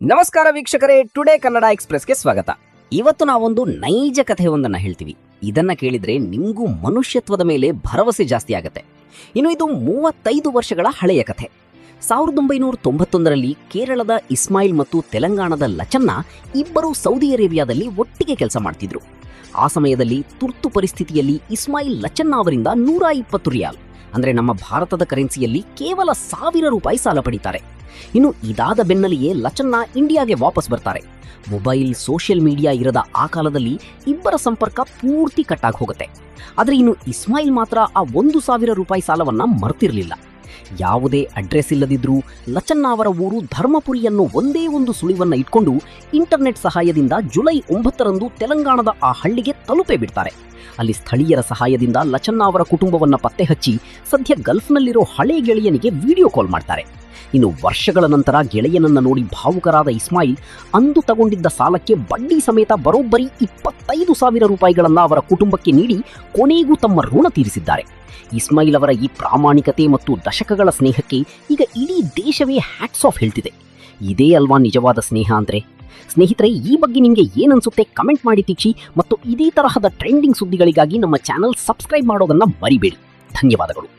ನಮಸ್ಕಾರ ವೀಕ್ಷಕರೇ, ಟುಡೇ ಕನ್ನಡ ಎಕ್ಸ್‌ಪ್ರೆಸ್‌ಗೆ ಸ್ವಾಗತ. ಇವತ್ತು ನಾವೊಂದು ನೈಜ ಕಥೆಯೊಂದನ್ನು ಹೇಳ್ತೀವಿ. ಇದನ್ನ ಕೇಳಿದ್ರೆ ನಿಮಗೂ ಮನುಷ್ಯತ್ವದ ಮೇಲೆ ಭರವಸೆ ಜಾಸ್ತಿ ಆಗುತ್ತೆ. ಇನ್ನು ಇದು 35 ವರ್ಷಗಳ ಹಳೆಯ ಕಥೆ. 1991ರಲ್ಲಿ ಕೇರಳದ ಇಸ್ಮಾಯಿಲ್ ಮತ್ತು ತೆಲಂಗಾಣದ ಲಚನ್ನ ಇಬ್ಬರು ಸೌದಿ ಅರೇಬಿಯಾದಲ್ಲಿ ಒಟ್ಟಿಗೆ ಕೆಲಸ ಮಾಡ್ತಿದ್ರು. ಆ ಸಮಯದಲ್ಲಿ ತುರ್ತು ಪರಿಸ್ಥಿತಿಯಲ್ಲಿ ಇಸ್ಮಾಯಿಲ್ ಲಚನ್ನ ಅವರಿಂದ 120 ರಿಯಾಲ್, ಅಂದ್ರೆ ನಮ್ಮ ಭಾರತದ ಕರೆನ್ಸಿಯಲ್ಲಿ ಕೇವಲ 1000 ರೂಪಾಯಿ ಸಾಲ ಪಡಿತಾರೆ. ಇನ್ನು ಇದಾದ ಬೆನ್ನಲ್ಲಿಯೇ ಲಚನ್ನ ಇಂಡಿಯಾಗೆ ವಾಪಸ್ ಬರ್ತಾರೆ. ಮೊಬೈಲ್, ಸೋಷಿಯಲ್ ಮೀಡಿಯಾ ಇರದ ಆ ಕಾಲದಲ್ಲಿ ಇಬ್ಬರ ಸಂಪರ್ಕ ಪೂರ್ತಿ ಕಟ್ಟಾಗಿ ಹೋಗುತ್ತೆ. ಆದರೆ ಇನ್ನು ಇಸ್ಮಾಯಿಲ್ ಮಾತ್ರ ಆ 1000 ರೂಪಾಯಿ ಸಾಲವನ್ನ ಮರ್ತಿರ್ಲಿಲ್ಲ. ಯಾವುದೇ ಅಡ್ರೆಸ್ ಇಲ್ಲದಿದ್ರೂ ಲಚನ್ನ ಅವರ ಊರು ಧರ್ಮಪುರಿಯನ್ನು ಒಂದೇ ಒಂದು ಸುಳಿವನ್ನ ಇಟ್ಕೊಂಡು ಇಂಟರ್ನೆಟ್ ಸಹಾಯದಿಂದ ಜುಲೈ 9ರಂದು ತೆಲಂಗಾಣದ ಆ ಹಳ್ಳಿಗೆ ತಲುಪೇ ಬಿಡ್ತಾರೆ. ಅಲ್ಲಿ ಸ್ಥಳೀಯರ ಸಹಾಯದಿಂದ ಲಚನ್ನ ಅವರ ಕುಟುಂಬವನ್ನ ಪತ್ತೆ ಹಚ್ಚಿ ಸದ್ಯ ಗಲ್ಫ್ನಲ್ಲಿರೋ ಹಳೆ ಗೆಳೆಯನಿಗೆ ವಿಡಿಯೋ ಕಾಲ್ ಮಾಡ್ತಾರೆ. ಇನ್ನು ವರ್ಷಗಳ ನಂತರ ಗೆಳೆಯನನ್ನ ನೋಡಿ ಭಾವುಕರಾದ ಇಸ್ಮಾಯಿಲ್ ಅಂದು ತಗೊಂಡಿದ್ದ ಸಾಲಕ್ಕೆ ಬಡ್ಡಿ ಸಮೇತ ಬರೋಬ್ಬರಿ 25,000 ರೂಪಾಯಿಗಳನ್ನ ಅವರ ಕುಟುಂಬಕ್ಕೆ ನೀಡಿ ಕೊನೆಗೂ ತಮ್ಮ ಋಣ ತೀರಿಸಿದ್ದಾರೆ. ಇಸ್ಮಾಯಿಲ್ ಅವರ ಈ ಪ್ರಾಮಾಣಿಕತೆ ಮತ್ತು ದಶಕಗಳ ಸ್ನೇಹಕ್ಕೆ ಈಗ ಇಡೀ ದೇಶವೇ ಹ್ಯಾಟ್ಸ್ ಆಫ್ ಹೇಳ್ತಿದೆ. ಇದೇ ಅಲ್ವಾ ನಿಜವಾದ ಸ್ನೇಹ ಅಂದ್ರೆ? ಸ್ನೇಹಿತರೆ, ಈ ಬಗ್ಗೆ ನಿಮಗೆ ಏನನ್ಸುತ್ತೆ ಕಮೆಂಟ್ ಮಾಡಿ ತಿಳಿಸಿ. ಮತ್ತು ಇದೇ ತರಹದ ಟ್ರೆಂಡಿಂಗ್ ಸುದ್ದಿಗಳಿಗಾಗಿ ನಮ್ಮ ಚಾನಲ್ ಸಬ್ಸ್ಕ್ರೈಬ್ ಮಾಡೋದನ್ನ ಮರಿಬೇಡಿ. ಧನ್ಯವಾದಗಳು.